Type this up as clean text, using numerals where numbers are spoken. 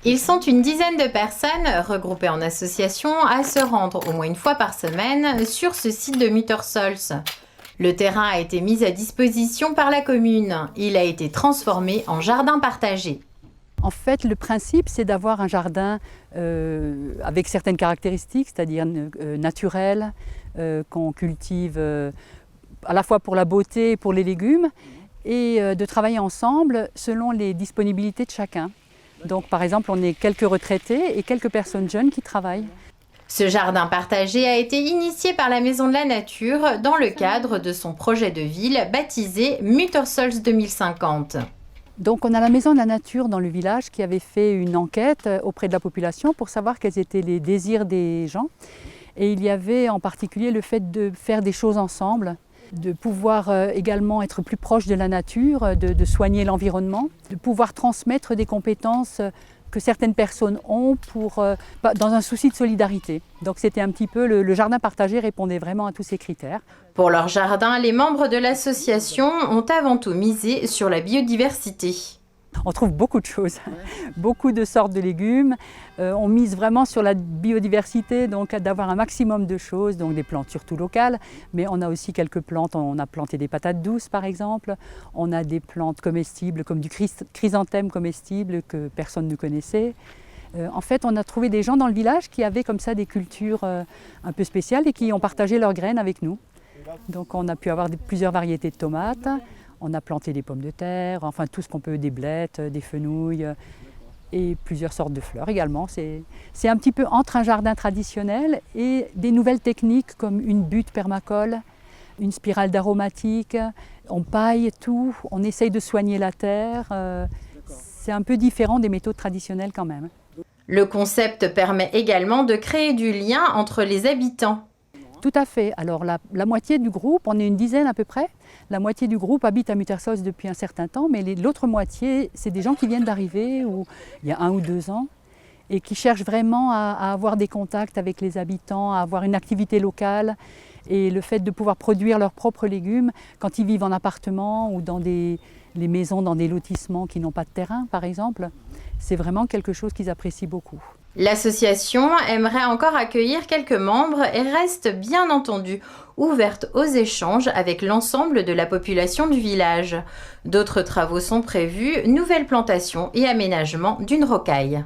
Ils sont une dizaine de personnes regroupées en association à se rendre au moins une fois par semaine sur ce site de Muttersols. Le terrain a été mis à disposition par la commune. Il a été transformé en jardin partagé. En fait, le principe, c'est d'avoir un jardin avec certaines caractéristiques, c'est-à-dire naturel, qu'on cultive à la fois pour la beauté et pour les légumes, et de travailler ensemble selon les disponibilités de chacun. Donc par exemple, on est quelques retraités et quelques personnes jeunes qui travaillent. Ce jardin partagé a été initié par la Maison de la Nature dans le cadre de son projet de ville baptisé Muttersols 2050. Donc on a la Maison de la Nature dans le village qui avait fait une enquête auprès de la population pour savoir quels étaient les désirs des gens. Et il y avait en particulier le fait de faire des choses ensemble, de pouvoir également être plus proche de la nature, de soigner l'environnement, de pouvoir transmettre des compétences que certaines personnes ont dans un souci de solidarité. Donc c'était un petit peu, le jardin partagé répondait vraiment à tous ces critères. Pour leur jardin, les membres de l'association ont avant tout misé sur la biodiversité. On trouve beaucoup de choses, beaucoup de sortes de légumes. On mise vraiment sur la biodiversité, donc d'avoir un maximum de choses, donc des plantes surtout locales, mais on a aussi quelques plantes, on a planté des patates douces par exemple, on a des plantes comestibles comme du chrysanthème comestible que personne ne connaissait. En fait, on a trouvé des gens dans le village qui avaient comme ça des cultures un peu spéciales et qui ont partagé leurs graines avec nous. Donc on a pu avoir plusieurs variétés de tomates. On a planté des pommes de terre, enfin tout ce qu'on peut, des blettes, des fenouilles et plusieurs sortes de fleurs également. C'est un petit peu entre un jardin traditionnel et des nouvelles techniques comme une butte permacole, une spirale d'aromatique. On paille tout, on essaye de soigner la terre. C'est un peu différent des méthodes traditionnelles quand même. Le concept permet également de créer du lien entre les habitants. Tout à fait. Alors la moitié du groupe, on est une dizaine à peu près, la moitié du groupe habite à Muttersols depuis un certain temps, mais l'autre moitié, c'est des gens qui viennent d'arriver il y a 1 ou 2 ans et qui cherchent vraiment à avoir des contacts avec les habitants, à avoir une activité locale. Et le fait de pouvoir produire leurs propres légumes, quand ils vivent en appartement ou dans les maisons, dans des lotissements qui n'ont pas de terrain par exemple, c'est vraiment quelque chose qu'ils apprécient beaucoup. L'association aimerait encore accueillir quelques membres et reste bien entendu ouverte aux échanges avec l'ensemble de la population du village. D'autres travaux sont prévus, nouvelle plantation et aménagement d'une rocaille.